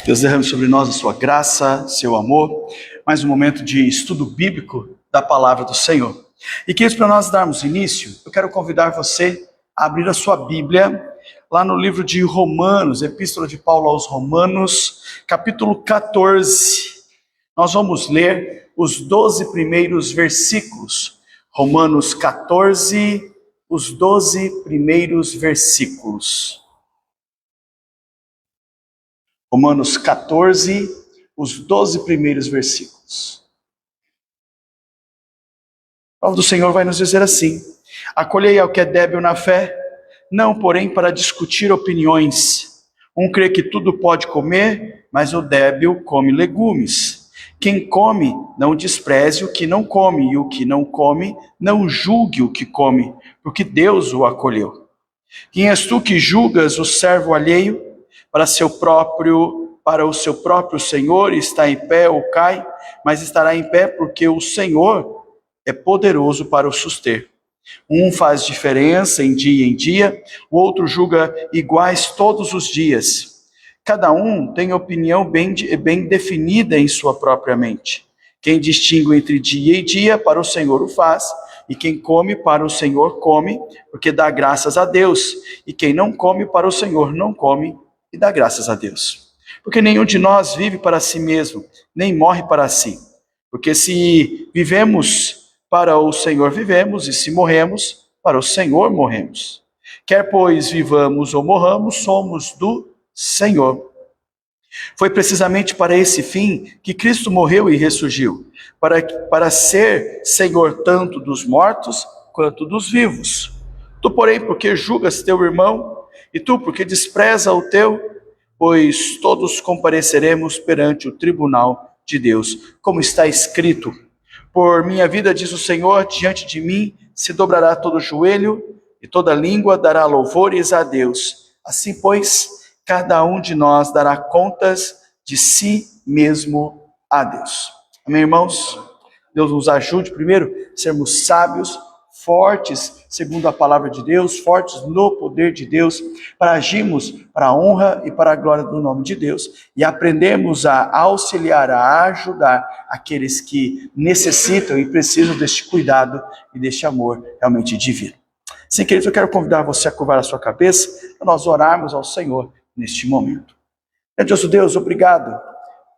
Deus derrame sobre nós a sua graça, seu amor, mais um momento de estudo bíblico da palavra do Senhor. E queridos, para nós darmos início, eu quero convidar você a abrir a sua Bíblia, lá no livro de Romanos, Epístola de Paulo aos Romanos, capítulo 14. Nós vamos ler os 12 primeiros versículos. Romanos 14, os 12 primeiros versículos. Romanos 14, os 12 primeiros versículos. A palavra do Senhor vai nos dizer assim: acolhei ao que é débil na fé, não porém para discutir opiniões. Um crê que tudo pode comer, mas o débil come legumes. Quem come, não despreze o que não come, e o que não come, não julgue o que come, porque Deus o acolheu. Quem és tu que julgas o servo alheio? Para o seu próprio Senhor está em pé ou cai, mas estará em pé porque o Senhor é poderoso para o suster. Um faz diferença em dia, o outro julga iguais todos os dias. Cada um tem opinião bem definida em sua própria mente. Quem distingue entre dia e dia, para o Senhor o faz, e quem come, para o Senhor come, porque dá graças a Deus, e quem não come, para o Senhor não come, e dá graças a Deus. Porque nenhum de nós vive para si mesmo, nem morre para si. Porque se vivemos, para o Senhor vivemos, e se morremos, para o Senhor morremos. Quer pois vivamos ou morramos, somos do Senhor. Foi precisamente para esse fim que Cristo morreu e ressurgiu, para ser Senhor tanto dos mortos quanto dos vivos. Tu, porém, porque julgas teu irmão, e tu, porque despreza o teu, pois todos compareceremos perante o tribunal de Deus, como está escrito: por minha vida, diz o Senhor, diante de mim se dobrará todo joelho, e toda língua dará louvores a Deus. Assim, pois, cada um de nós dará contas de si mesmo a Deus. Amém, irmãos? Deus nos ajude, primeiro, a sermos sábios, fortes, segundo a palavra de Deus, fortes no poder de Deus, para agirmos para a honra e para a glória do nome de Deus, e aprendemos a auxiliar, a ajudar aqueles que necessitam e precisam deste cuidado e deste amor realmente divino. Sim, queridos, eu quero convidar você a curvar a sua cabeça, para nós orarmos ao Senhor neste momento. Grandioso Deus, obrigado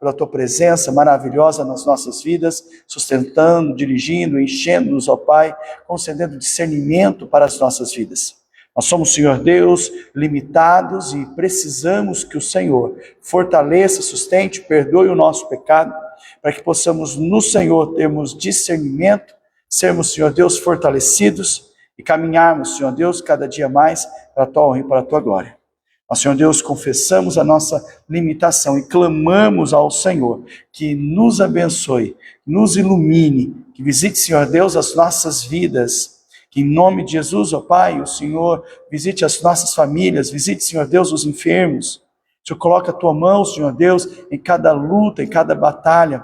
pela tua presença maravilhosa nas nossas vidas, sustentando, dirigindo, enchendo-nos, ó Pai, concedendo discernimento para as nossas vidas. Nós somos, Senhor Deus, limitados e precisamos que o Senhor fortaleça, sustente, perdoe o nosso pecado, para que possamos no Senhor termos discernimento, sermos, Senhor Deus, fortalecidos e caminharmos, Senhor Deus, cada dia mais para a tua honra e para a tua glória. Nós, Senhor Deus, confessamos a nossa limitação e clamamos ao Senhor que nos abençoe, nos ilumine, que visite, Senhor Deus, as nossas vidas, que em nome de Jesus, ó Pai, o Senhor visite as nossas famílias, visite, Senhor Deus, os enfermos. O Senhor coloca a tua mão, Senhor Deus, em cada luta, em cada batalha.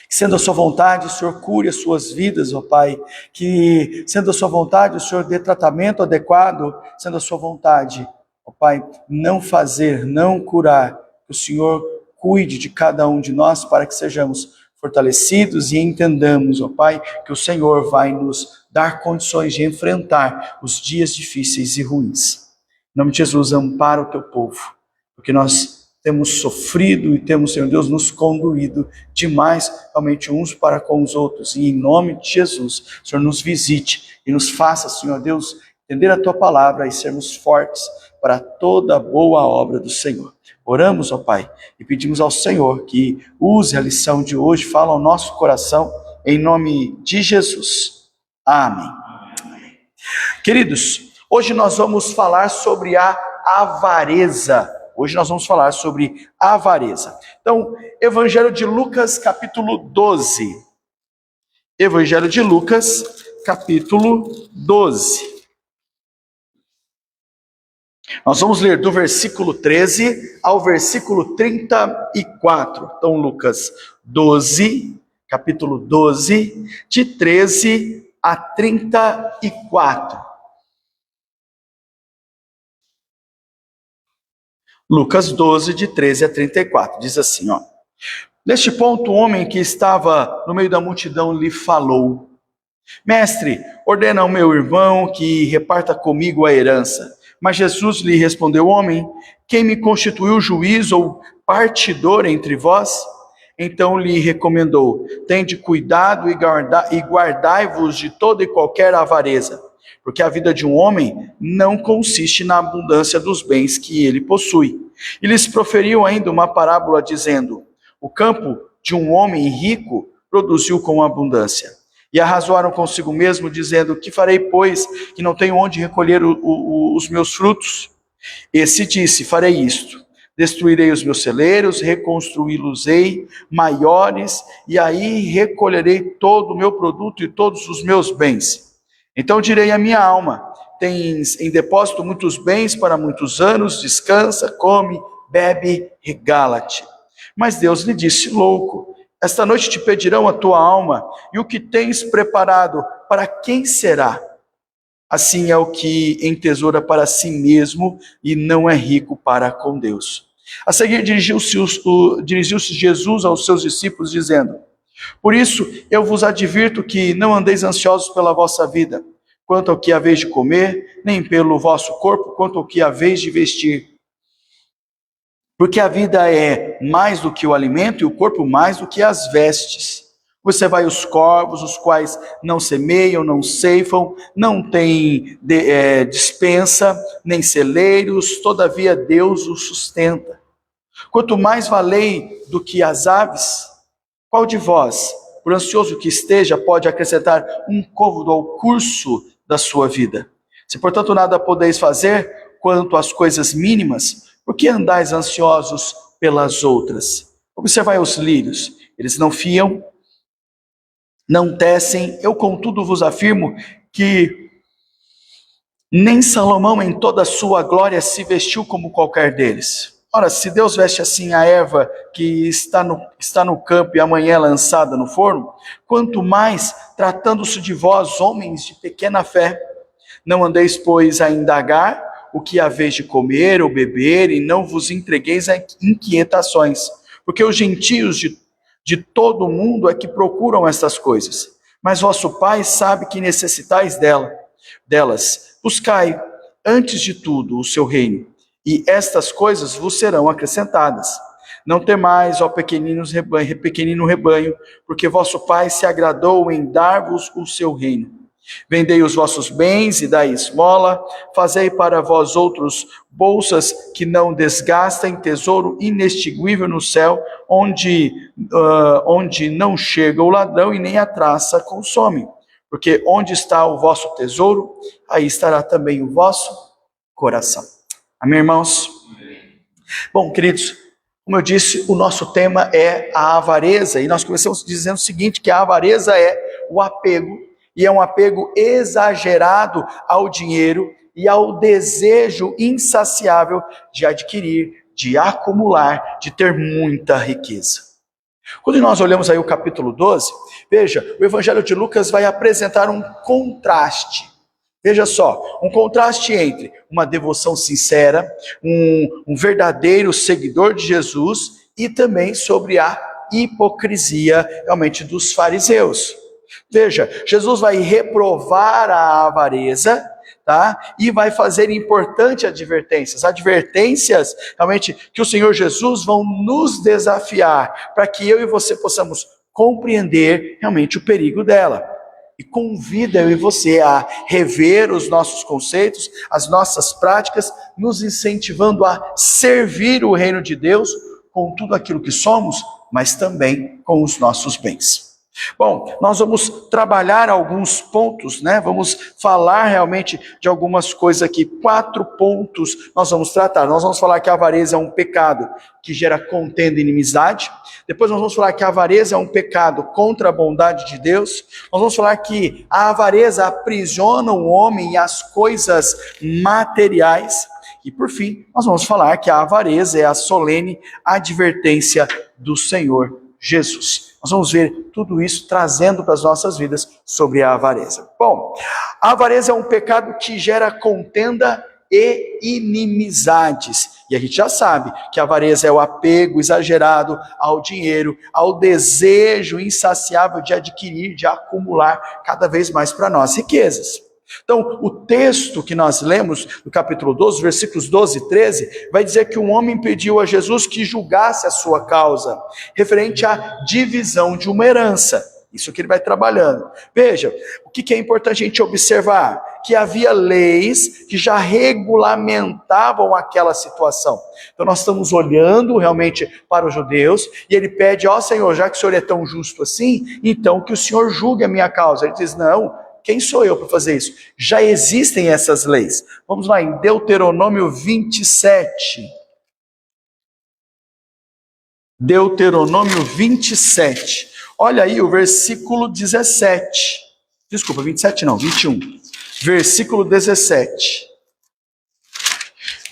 Que sendo a sua vontade, o Senhor cure as suas vidas, ó Pai. Que sendo a sua vontade, o Senhor dê tratamento adequado, sendo a sua vontade, ó Pai, não fazer, não curar, que o Senhor cuide de cada um de nós para que sejamos fortalecidos e entendamos, ó Pai, que o Senhor vai nos dar condições de enfrentar os dias difíceis e ruins. Em nome de Jesus, ampara o teu povo, porque nós temos sofrido e temos, Senhor Deus, nos conduído demais, realmente uns para com os outros, e em nome de Jesus, o Senhor nos visite e nos faça, Senhor Deus, entender a tua palavra e sermos fortes para toda boa obra do Senhor. Oramos, ó Pai, e pedimos ao Senhor que use a lição de hoje, fala ao nosso coração, em nome de Jesus. Amém. Queridos, hoje nós vamos falar sobre a avareza. Hoje nós vamos falar sobre a avareza. Então, Evangelho de Lucas, capítulo 12. Evangelho de Lucas, capítulo 12. Nós vamos ler do versículo 13 ao versículo 34. Então, Lucas 12, capítulo 12, de 13 a 34. Lucas 12, de 13 a 34, diz assim, ó. Neste ponto, o homem que estava no meio da multidão lhe falou: Mestre, ordena ao meu irmão que reparta comigo a herança. Mas Jesus lhe respondeu: Homem, quem me constituiu juiz ou partidor entre vós? Então lhe recomendou: Tende cuidado e guardai-vos de toda e qualquer avareza, porque a vida de um homem não consiste na abundância dos bens que ele possui. E lhes proferiu ainda uma parábola, dizendo: O campo de um homem rico produziu com abundância. E arrazoaram consigo mesmo, dizendo: Que farei, pois, que não tenho onde recolher os meus frutos? Esse disse: Farei isto: destruirei os meus celeiros, reconstruí-los-ei maiores, e aí recolherei todo o meu produto e todos os meus bens. Então direi à minha alma: Tens em depósito muitos bens para muitos anos, descansa, come, bebe, regala-te. Mas Deus lhe disse: Louco, esta noite te pedirão a tua alma, e o que tens preparado, para quem será? Assim é o que entesoura para si mesmo e não é rico para com Deus. A seguir dirigiu-se Jesus aos seus discípulos, dizendo: Por isso eu vos advirto que não andeis ansiosos pela vossa vida, quanto ao que haveis de comer, nem pelo vosso corpo, quanto ao que haveis de vestir. Porque a vida é mais do que o alimento e o corpo mais do que as vestes. Observai os corvos, os quais não semeiam, não ceifam, não têm dispensa, nem celeiros, todavia Deus os sustenta. Quanto mais valei do que as aves, qual de vós, por ansioso que esteja, pode acrescentar um côvado ao curso da sua vida? Se, portanto, nada podeis fazer quanto às coisas mínimas, por que andais ansiosos pelas outras? Observai os lírios, eles não fiam, não tecem, eu contudo vos afirmo que nem Salomão em toda a sua glória se vestiu como qualquer deles. Ora, se Deus veste assim a erva que está no campo e amanhã é lançada no forno, quanto mais tratando-se de vós, homens de pequena fé. Não andeis, pois, a indagar o que haveis de comer ou beber, e não vos entregueis a inquietações, porque os gentios de todo o mundo é que procuram estas coisas, mas vosso Pai sabe que necessitais delas. Buscai, antes de tudo, o seu reino, e estas coisas vos serão acrescentadas. Não temais, ó pequenino rebanho, porque vosso Pai se agradou em dar-vos o seu reino. Vendei os vossos bens e dai esmola, fazei para vós outros bolsas que não desgastem, tesouro inextinguível no céu, onde não chega o ladrão e nem a traça consome. Porque onde está o vosso tesouro, aí estará também o vosso coração. Amém, irmãos? Bom, queridos, como eu disse, o nosso tema é a avareza, e nós começamos dizendo o seguinte, que a avareza é o apego, e é um apego exagerado ao dinheiro e ao desejo insaciável de adquirir, de acumular, de ter muita riqueza. Quando nós olhamos aí o capítulo 12, veja, o Evangelho de Lucas vai apresentar um contraste. Veja só, um contraste entre uma devoção sincera, um verdadeiro seguidor de Jesus e também sobre a hipocrisia realmente dos fariseus. Veja, Jesus vai reprovar a avareza, tá? E vai fazer importantes advertências realmente que o Senhor Jesus vão nos desafiar para que eu e você possamos compreender realmente o perigo dela. E convida eu e você a rever os nossos conceitos, as nossas práticas, nos incentivando a servir o reino de Deus com tudo aquilo que somos, mas também com os nossos bens. Bom, nós vamos trabalhar alguns pontos, né? Vamos falar realmente de algumas coisas aqui. 4 pontos nós vamos tratar. Nós vamos falar que a avareza é um pecado que gera contenda e inimizade. Depois nós vamos falar que a avareza é um pecado contra a bondade de Deus. Nós vamos falar que a avareza aprisiona o homem e as coisas materiais. E por fim, nós vamos falar que a avareza é a solene advertência do Senhor Jesus. Nós vamos ver tudo isso trazendo para as nossas vidas sobre a avareza. Bom, a avareza é um pecado que gera contenda e inimizades. E a gente já sabe que a avareza é o apego exagerado ao dinheiro, ao desejo insaciável de adquirir, de acumular cada vez mais para nós riquezas. Então, o texto que nós lemos, no capítulo 12, versículos 12 e 13, vai dizer que um homem pediu a Jesus que julgasse a sua causa, referente à divisão de uma herança. Isso que ele vai trabalhando. Veja, o que é importante a gente observar? Que havia leis que já regulamentavam aquela situação. Então nós estamos olhando realmente para os judeus, e ele pede, ó Senhor, já que o Senhor é tão justo assim, então que o Senhor julgue a minha causa. Ele diz, não, quem sou eu para fazer isso? Já existem essas leis. Vamos lá, em Deuteronômio 27. Deuteronômio 27. Olha aí o versículo 17. Desculpa, 27 não, 21. Versículo 17.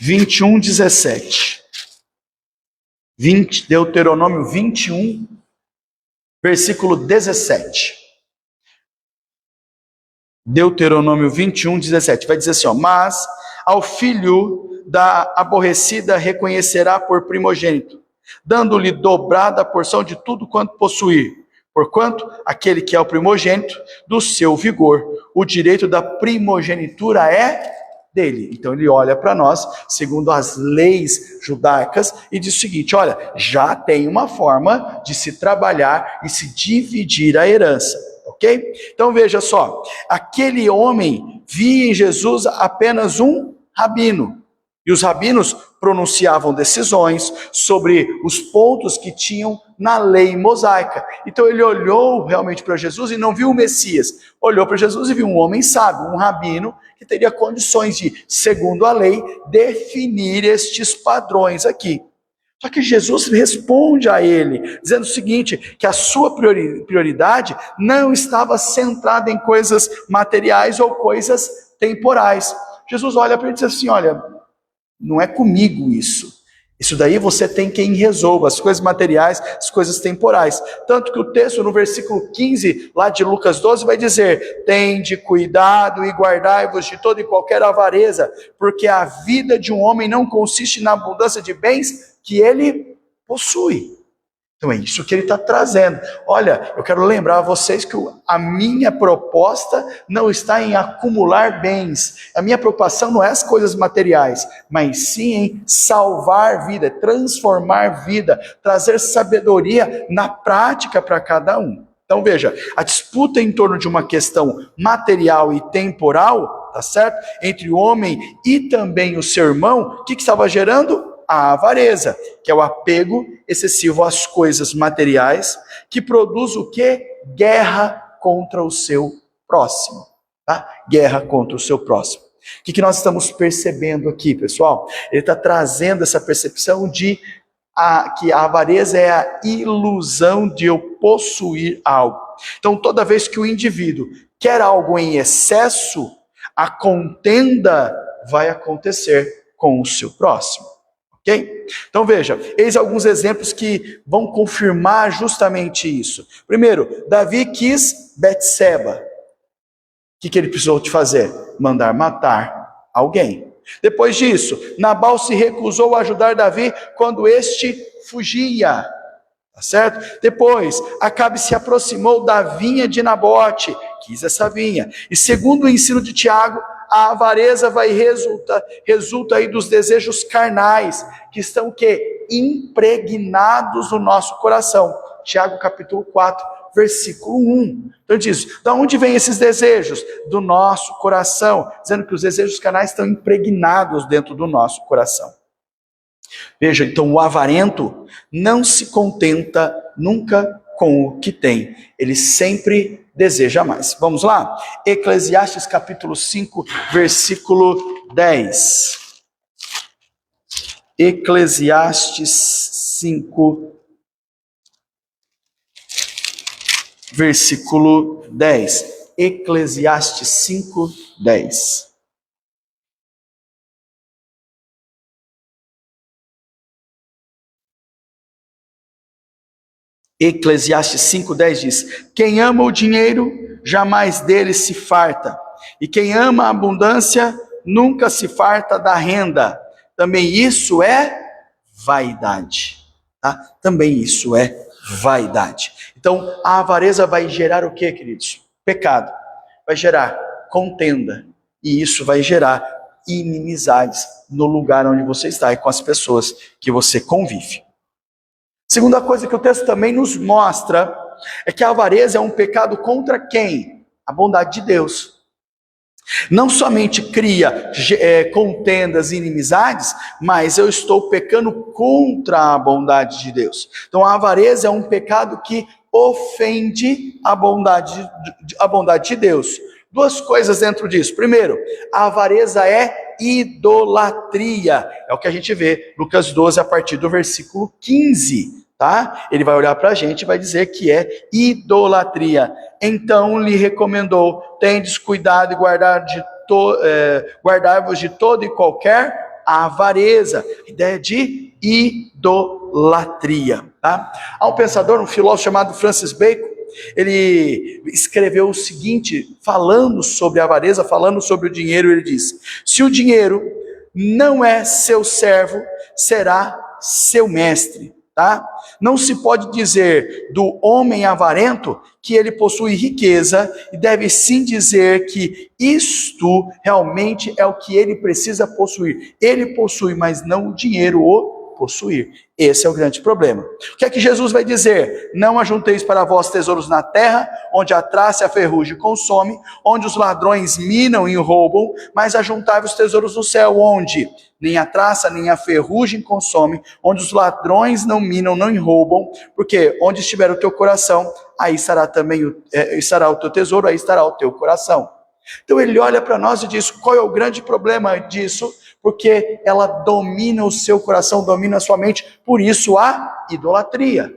21, 17. Deuteronômio 21, versículo 17. Deuteronômio 21, 17. Vai dizer assim, ó, mas ao filho da aborrecida reconhecerá por primogênito, dando-lhe dobrada a porção de tudo quanto possuir. Porquanto aquele que é o primogênito, do seu vigor, o direito da primogenitura é dele. Então ele olha para nós, segundo as leis judaicas, e diz o seguinte, olha, já tem uma forma de se trabalhar e se dividir a herança, ok? Então veja só, aquele homem via em Jesus apenas um rabino, e os rabinos pronunciavam decisões sobre os pontos que tinham na lei mosaica. Então ele olhou realmente para Jesus e não viu o Messias. Olhou para Jesus e viu um homem sábio, um rabino, que teria condições de, segundo a lei, definir estes padrões aqui. Só que Jesus responde a ele, dizendo o seguinte, que a sua prioridade não estava centrada em coisas materiais ou coisas temporais. Jesus olha para ele e diz assim, olha, não é comigo isso. Isso daí você tem quem resolva, as coisas materiais, as coisas temporais. Tanto que o texto no versículo 15, lá de Lucas 12, vai dizer, tende cuidado e guardai-vos de toda e qualquer avareza, porque a vida de um homem não consiste na abundância de bens que ele possui. Então é isso que ele está trazendo. Olha, eu quero lembrar a vocês que a minha proposta não está em acumular bens. A minha preocupação não é as coisas materiais, mas sim em salvar vida, transformar vida, trazer sabedoria na prática para cada um. Então veja, a disputa em torno de uma questão material e temporal, tá certo? Entre o homem e também o seu irmão, o que estava gerando? A avareza, que é o apego excessivo às coisas materiais, que produz o quê? Guerra contra o seu próximo, tá? Guerra contra o seu próximo. O que nós estamos percebendo aqui, pessoal? Ele está trazendo essa percepção de que a avareza é a ilusão de eu possuir algo. Então, toda vez que o indivíduo quer algo em excesso, a contenda vai acontecer com o seu próximo. Ok? Então veja, eis alguns exemplos que vão confirmar justamente isso. Primeiro, Davi quis Betseba. O que ele precisou de fazer? Mandar matar alguém. Depois disso, Nabal se recusou a ajudar Davi quando este fugia. Tá certo? Depois, Acabe se aproximou da vinha de Nabote, quis essa vinha. E segundo o ensino de Tiago, a avareza resulta aí dos desejos carnais, que estão o quê? Impregnados no nosso coração. Tiago capítulo 4, versículo 1. Então diz, da onde vêm esses desejos? Do nosso coração, dizendo que os desejos carnais estão impregnados dentro do nosso coração. Veja, então o avarento não se contenta nunca com o que tem, ele sempre deseja mais. Vamos lá? Eclesiastes capítulo 5, versículo 10. Eclesiastes 5, versículo 10. Eclesiastes 5, 10. Eclesiastes 5,10 diz, quem ama o dinheiro, jamais dele se farta, e quem ama a abundância, nunca se farta da renda. Também isso é vaidade, tá? Também isso é vaidade. Então, a avareza vai gerar o que, queridos? Pecado. Vai gerar contenda. E isso vai gerar inimizades no lugar onde você está e com as pessoas que você convive. Segunda coisa que o texto também nos mostra é que a avareza é um pecado contra quem? A bondade de Deus. Não somente cria contendas e inimizades, mas eu estou pecando contra a bondade de Deus. Então a avareza é um pecado que ofende a bondade de Deus. Duas coisas dentro disso. Primeiro, a avareza é idolatria. É o que a gente vê Lucas 12 a partir do versículo 15. Tá? Ele vai olhar para a gente e vai dizer que é idolatria. Então lhe recomendou: tendes cuidado e guardai-vos de toda e qualquer avareza. Ideia de idolatria. Tá? Há um pensador, um filósofo chamado Francis Bacon. Ele escreveu o seguinte, falando sobre a avareza, falando sobre o dinheiro. Ele diz: se o dinheiro não é seu servo, será seu mestre. Tá? Não se pode dizer do homem avarento que ele possui riqueza, e deve sim dizer que isto realmente é o que ele precisa possuir. Ele possui, mas não o dinheiro o possuir. Esse é o grande problema. O que é que Jesus vai dizer? Não ajunteis para vós tesouros na terra, onde a traça e a ferrugem consome, onde os ladrões minam e roubam, mas ajuntai-vos tesouros no céu, onde nem a traça, nem a ferrugem consome, onde os ladrões não minam, não roubam, porque onde estiver o teu coração, aí estará também estará o teu tesouro, aí estará o teu coração. Então ele olha para nós e diz: qual é o grande problema disso? Porque ela domina o seu coração, domina a sua mente, por isso a idolatria.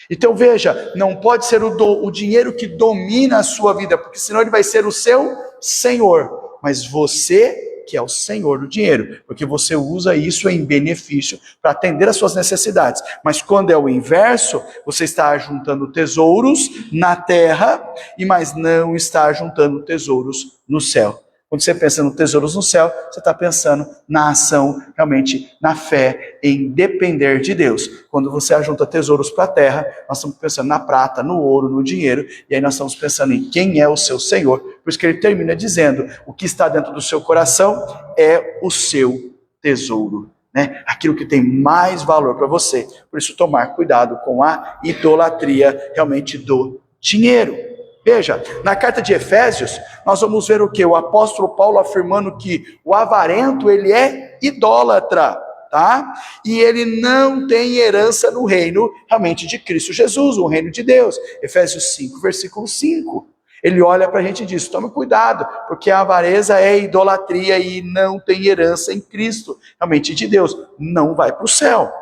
Então veja, não pode ser o dinheiro que domina a sua vida, porque senão ele vai ser o seu senhor, mas você que é o senhor do dinheiro, porque você usa isso em benefício para atender às suas necessidades. Mas quando é o inverso, você está juntando tesouros na terra, mas não está juntando tesouros no céu. Quando você pensa no tesouros no céu, você está pensando na ação, realmente, na fé, em depender de Deus. Quando você ajunta tesouros para a terra, nós estamos pensando na prata, no ouro, no dinheiro, e aí nós estamos pensando em quem é o seu Senhor. Por isso que ele termina dizendo: o que está dentro do seu coração é o seu tesouro, né? Aquilo que tem mais valor para você. Por isso, tomar cuidado com a idolatria realmente do dinheiro. Veja, na carta de Efésios, nós vamos ver o que? O apóstolo Paulo afirmando que o avarento, ele é idólatra, tá? E ele não tem herança no reino, realmente, de Cristo Jesus, o reino de Deus. Efésios 5, versículo 5. Ele olha para a gente e diz: tome cuidado, porque a avareza é idolatria e não tem herança em Cristo, realmente, de Deus. Não vai para o céu.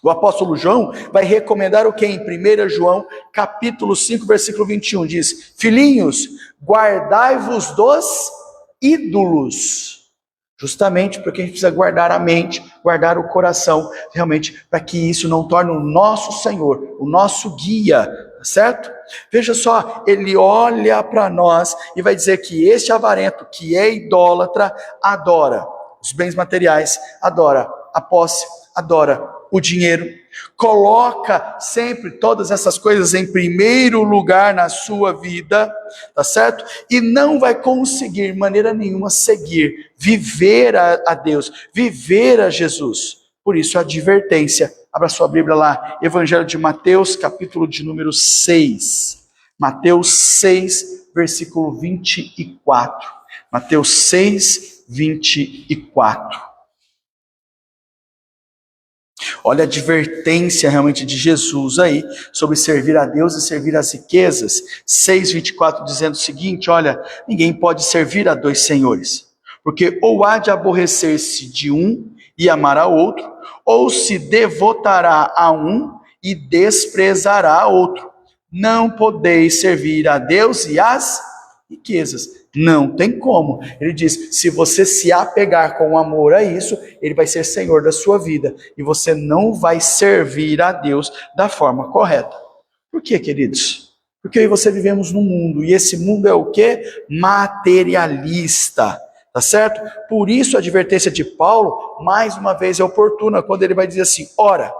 O apóstolo João vai recomendar o que em 1 João, capítulo 5, versículo 21, diz: filhinhos, guardai-vos dos ídolos. Justamente porque a gente precisa guardar a mente, guardar o coração, realmente, para que isso não torne o nosso Senhor, o nosso guia, certo? Veja só, ele olha para nós e vai dizer que este avarento, que é idólatra, adora os bens materiais, adora a posse, adora o dinheiro, coloca sempre todas essas coisas em primeiro lugar na sua vida, tá certo? E não vai conseguir de maneira nenhuma seguir, viver a Deus, viver a Jesus. Por isso a advertência. Abra sua Bíblia lá, Evangelho de Mateus, capítulo de número 6. Mateus 6, versículo 24. Mateus 6, 24. Olha a advertência realmente de Jesus aí, sobre servir a Deus e servir as riquezas. 6,24 dizendo o seguinte: olha, ninguém pode servir a dois senhores, porque ou há de aborrecer-se de um e amar a outro, ou se devotará a um e desprezará a outro. Não podeis servir a Deus e às riquezas. Não tem como. Ele diz: se você se apegar com amor a isso, ele vai ser senhor da sua vida, e você não vai servir a Deus da forma correta. Por quê, queridos? Porque eu e você vivemos num mundo, e esse mundo é o quê? Materialista. tá certo? Por isso a advertência de Paulo, mais uma vez, é oportuna, quando ele vai dizer assim: ora,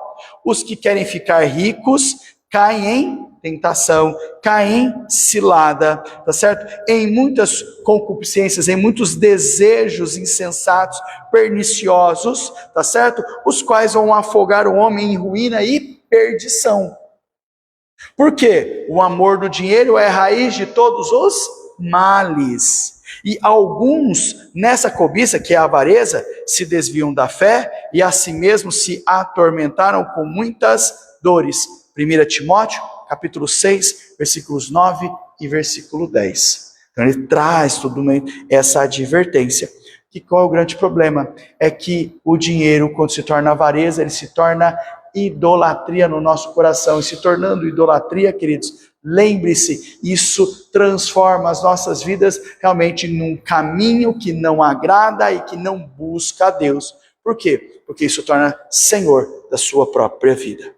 os que querem ficar ricos caem em tentação, caem em cilada, tá certo? Em muitas concupiscências, em muitos desejos insensatos, perniciosos, tá certo? Os quais vão afogar o homem em ruína e perdição. Por quê? O amor do dinheiro é a raiz de todos os males. E alguns, nessa cobiça, que é a avareza, se desviam da fé e a si mesmos se atormentaram com muitas dores. 1 Timóteo, capítulo 6, versículos 9 e versículo 10. Então ele traz tudo essa advertência. E qual é o grande problema? É que o dinheiro, quando se torna avareza, ele se torna idolatria no nosso coração. E se tornando idolatria, queridos, lembre-se, isso transforma as nossas vidas realmente num caminho que não agrada e que não busca a Deus. Por quê? Porque isso torna Senhor da sua própria vida.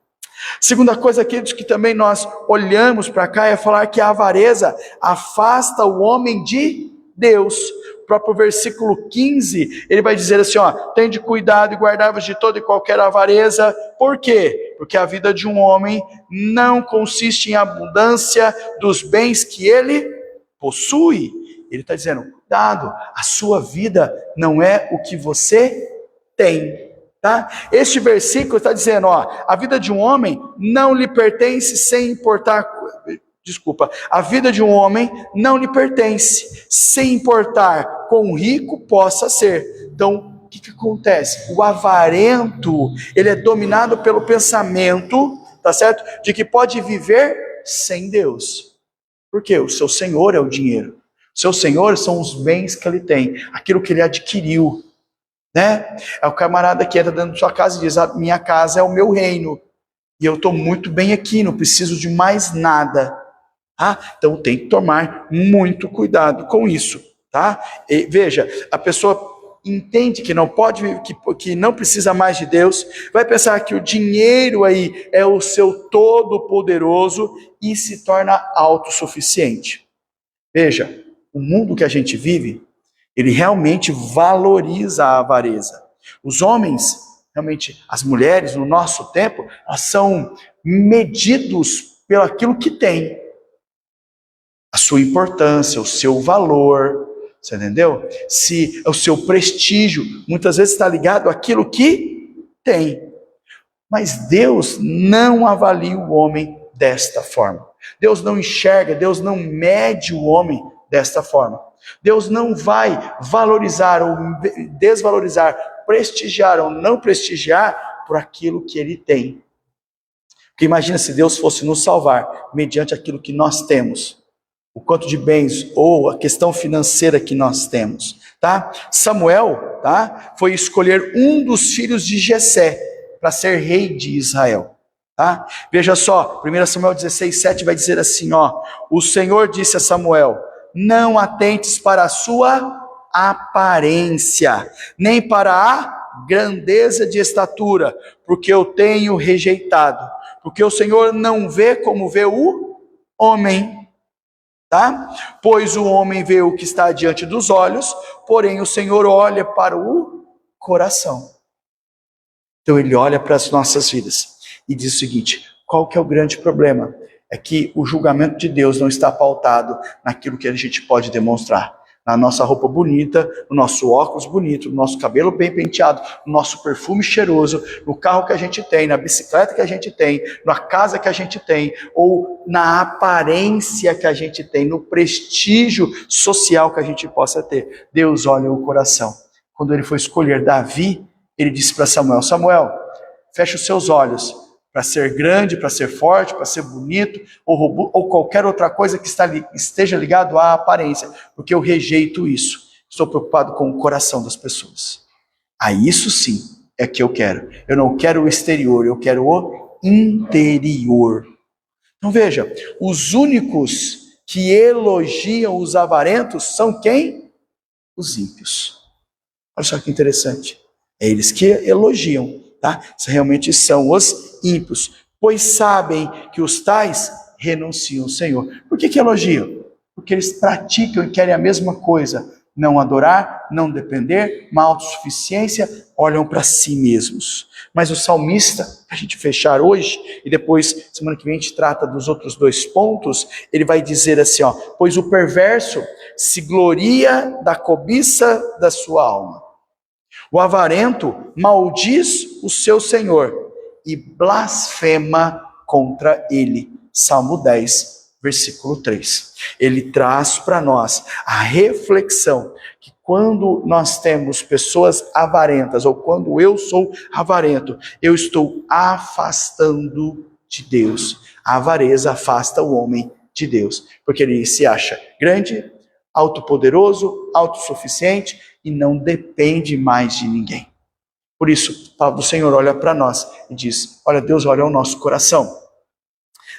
Segunda coisa, queridos, que também nós olhamos para cá é falar que a avareza afasta o homem de Deus. O próprio versículo 15, ele vai dizer assim, tende cuidado e guardai-vos de toda e qualquer avareza. Por quê? Porque a vida de um homem não consiste em abundância dos bens que ele possui. Ele está dizendo, cuidado, a sua vida não é o que você tem. Tá? Este versículo está dizendo, a vida de um homem não lhe pertence sem importar... a vida de um homem não lhe pertence, sem importar quão rico possa ser. Então, o que acontece? O avarento, ele é dominado pelo pensamento, tá certo? De que pode viver sem Deus. Por quê? O seu senhor é o dinheiro. O seu senhor são os bens que ele tem, aquilo que ele adquiriu. Né? É o camarada que entra dentro da sua casa e diz, a minha casa é o meu reino, e eu estou muito bem aqui, não preciso de mais nada. Então tem que tomar muito cuidado com isso. Tá? E, veja, a pessoa entende que não pode, que não precisa mais de Deus, vai pensar que o dinheiro aí é o seu todo-poderoso e se torna autossuficiente. Veja, o mundo que a gente vive, ele realmente valoriza a avareza. Os homens, realmente, as mulheres no nosso tempo, elas são medidos pelo aquilo que têm. A sua importância, o seu valor, você entendeu? Se o seu prestígio, muitas vezes está ligado àquilo que tem. Mas Deus não avalia o homem desta forma. Deus não enxerga, Deus não mede o homem desta forma. Deus não vai valorizar ou desvalorizar, prestigiar ou não prestigiar por aquilo que ele tem. Porque imagina se Deus fosse nos salvar mediante aquilo que nós temos, o quanto de bens ou a questão financeira que nós temos, tá? Samuel, tá? Foi escolher um dos filhos de Jessé para ser rei de Israel, tá? Veja só, 1 Samuel 16:7 vai dizer assim, o Senhor disse a Samuel, não atentes para a sua aparência, nem para a grandeza de estatura, porque eu tenho rejeitado, porque o Senhor não vê como vê o homem, tá? Pois o homem vê o que está diante dos olhos, porém o Senhor olha para o coração. Então ele olha para as nossas vidas e diz o seguinte, qual que é o grande problema? É que o julgamento de Deus não está pautado naquilo que a gente pode demonstrar. Na nossa roupa bonita, no nosso óculos bonito, no nosso cabelo bem penteado, no nosso perfume cheiroso, no carro que a gente tem, na bicicleta que a gente tem, na casa que a gente tem, ou na aparência que a gente tem, no prestígio social que a gente possa ter. Deus olha o coração. Quando ele foi escolher Davi, ele disse para Samuel, Samuel, feche os seus olhos, para ser grande, para ser forte, para ser bonito, ou qualquer outra coisa que esteja ligado à aparência, porque eu rejeito isso. Estou preocupado com o coração das pessoas. Isso sim é que eu quero. Eu não quero o exterior, eu quero o interior. Então veja, os únicos que elogiam os avarentos são quem? Os ímpios. Olha só que interessante. É eles que elogiam. Tá? Realmente são os ímpios, pois sabem que os tais renunciam ao Senhor. Por que elogiam? Porque eles praticam e querem a mesma coisa, Não adorar, não depender, uma autossuficiência, olham para si mesmos. Mas o salmista, para a gente fechar hoje, e depois, semana que vem, a gente trata dos outros 2 pontos, ele vai dizer assim, ó, pois o perverso se gloria da cobiça da sua alma. O avarento maldiz o seu Senhor e blasfema contra ele. Salmo 10, versículo 3. Ele traz para nós a reflexão que quando nós temos pessoas avarentas, ou quando eu sou avarento, eu estou afastando de Deus. A avareza afasta o homem de Deus, porque ele se acha grande, autopoderoso, autossuficiente e não depende mais de ninguém. Por isso, a palavra do Senhor olha para nós e diz, olha, Deus olha o nosso coração.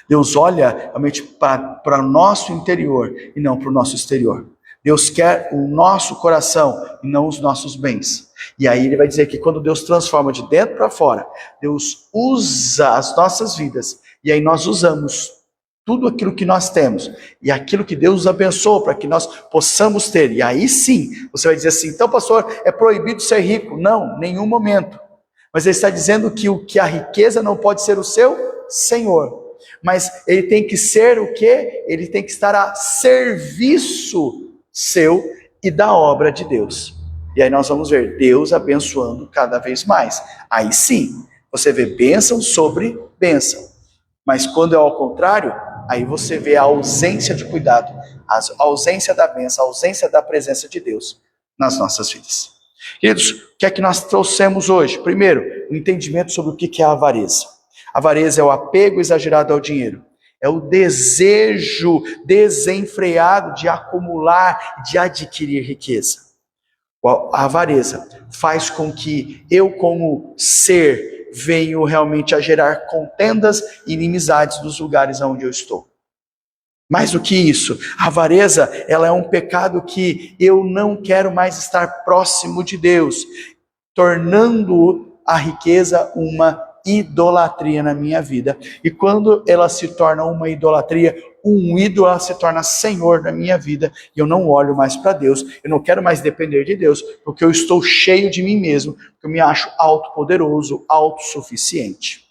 Deus olha realmente para o nosso interior e não para o nosso exterior. Deus quer o nosso coração e não os nossos bens. E aí ele vai dizer que quando Deus transforma de dentro para fora, Deus usa as nossas vidas e aí nós usamos tudo aquilo que nós temos e aquilo que Deus nos abençoou para que nós possamos ter. E aí sim, você vai dizer assim, então pastor, é proibido ser rico? Não, nenhum momento. Mas ele está dizendo que a riqueza não pode ser o seu Senhor. Mas ele tem que ser o quê? Ele tem que estar a serviço seu e da obra de Deus. E aí nós vamos ver Deus abençoando cada vez mais. Aí sim, você vê bênção sobre bênção. Mas quando é ao contrário, aí você vê a ausência de cuidado, a ausência da bênção, a ausência da presença de Deus nas nossas vidas. Queridos, o que é que nós trouxemos hoje? Primeiro, o entendimento sobre o que é a avareza. A avareza é o apego exagerado ao dinheiro. É o desejo desenfreado de acumular, de adquirir riqueza. A avareza faz com que eu, como ser, venho realmente a gerar contendas e inimizades dos lugares onde eu estou. Mais do que isso, a avareza, ela é um pecado que eu não quero mais estar próximo de Deus, tornando a riqueza uma idolatria na minha vida. E quando ela se torna uma idolatria, um ídolo, ela se torna senhor da minha vida, e eu não olho mais para Deus, eu não quero mais depender de Deus, porque eu estou cheio de mim mesmo, porque eu me acho autopoderoso, autossuficiente.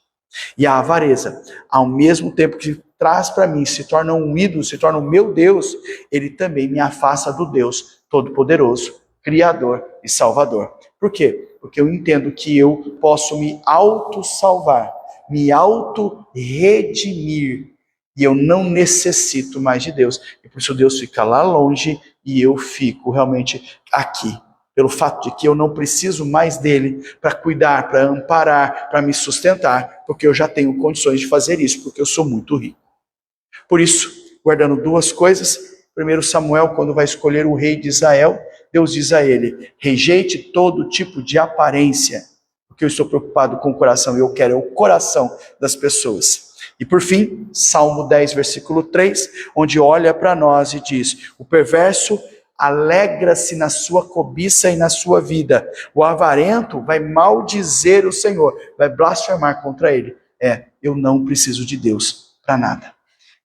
E a avareza, ao mesmo tempo que traz para mim, se torna um ídolo, se torna o meu Deus, ele também me afasta do Deus Todo-Poderoso, Criador e Salvador. Por quê? Porque eu entendo que eu posso me auto-salvar, me auto-redimir, e eu não necessito mais de Deus. E por isso Deus fica lá longe e eu fico realmente aqui. Pelo fato de que eu não preciso mais dele para cuidar, para amparar, para me sustentar, porque eu já tenho condições de fazer isso, porque eu sou muito rico. Por isso, guardando 2 coisas, primeiro Samuel, quando vai escolher o rei de Israel, Deus diz a ele, rejeite todo tipo de aparência, porque eu estou preocupado com o coração, e eu quero é o coração das pessoas. E por fim, Salmo 10, versículo 3, onde olha para nós e diz, o perverso alegra-se na sua cobiça e na sua vida. O avarento vai maldizer o Senhor, vai blasfemar contra ele. Eu não preciso de Deus para nada.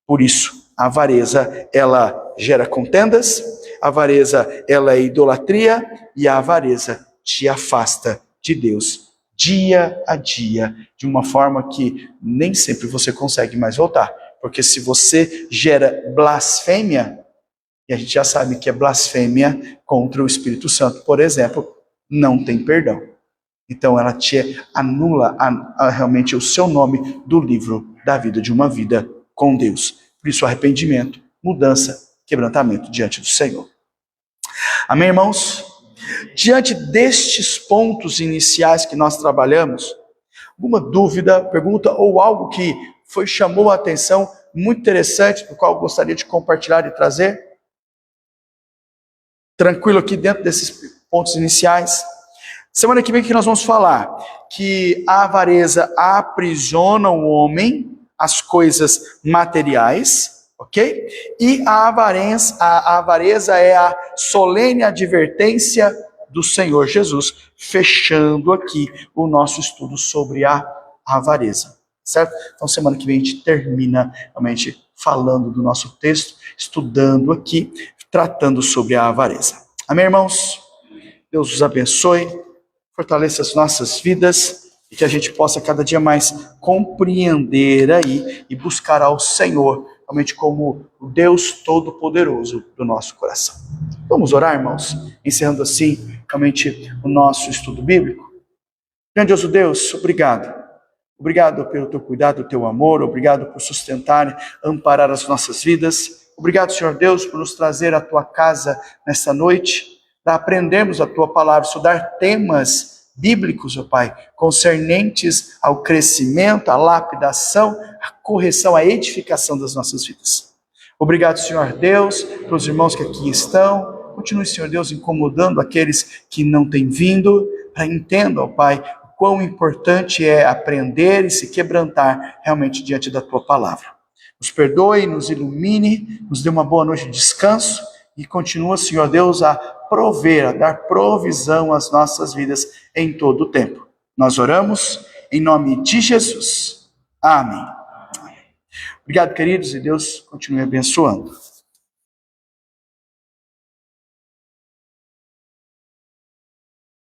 Por isso, a avareza, ela gera contendas, a avareza, ela é idolatria, e a avareza te afasta de Deus dia a dia, de uma forma que nem sempre você consegue mais voltar. Porque se você gera blasfêmia, e a gente já sabe que é blasfêmia contra o Espírito Santo, por exemplo, não tem perdão. Então ela te anula realmente o seu nome do livro da vida, de uma vida com Deus. Por isso arrependimento, mudança, quebrantamento diante do Senhor. Amém, irmãos? Diante destes pontos iniciais que nós trabalhamos, alguma dúvida, pergunta ou algo que chamou a atenção, muito interessante, do qual eu gostaria de compartilhar e trazer? Tranquilo aqui dentro desses pontos iniciais? Semana que vem que nós vamos falar que a avareza aprisiona o homem, as coisas materiais, ok? E a avareza é a solene advertência do Senhor Jesus, fechando aqui o nosso estudo sobre a avareza, certo? Então semana que vem a gente termina realmente falando do nosso texto, estudando aqui, tratando sobre a avareza. Amém, irmãos? Deus os abençoe, fortaleça as nossas vidas e que a gente possa cada dia mais compreender aí e buscar ao Senhor, realmente como o Deus Todo-Poderoso do nosso coração. Vamos orar, irmãos, encerrando assim realmente o nosso estudo bíblico. Grandioso Deus, obrigado. Obrigado pelo teu cuidado, teu amor, obrigado por sustentar, amparar as nossas vidas. Obrigado, Senhor Deus, por nos trazer à tua casa nessa noite, para aprendermos a tua palavra, estudar temas bíblicos, ó Pai, concernentes ao crescimento, à lapidação, à correção, à edificação das nossas vidas. Obrigado, Senhor Deus, pelos irmãos que aqui estão. Continue, Senhor Deus, incomodando aqueles que não têm vindo, para entendam, ó Pai, quão importante é aprender e se quebrantar realmente diante da tua palavra. Nos perdoe, nos ilumine, nos dê uma boa noite de descanso e continua, Senhor Deus, a prover, a dar provisão às nossas vidas em todo o tempo. Nós oramos em nome de Jesus. Amém. Obrigado, queridos, e Deus continue abençoando.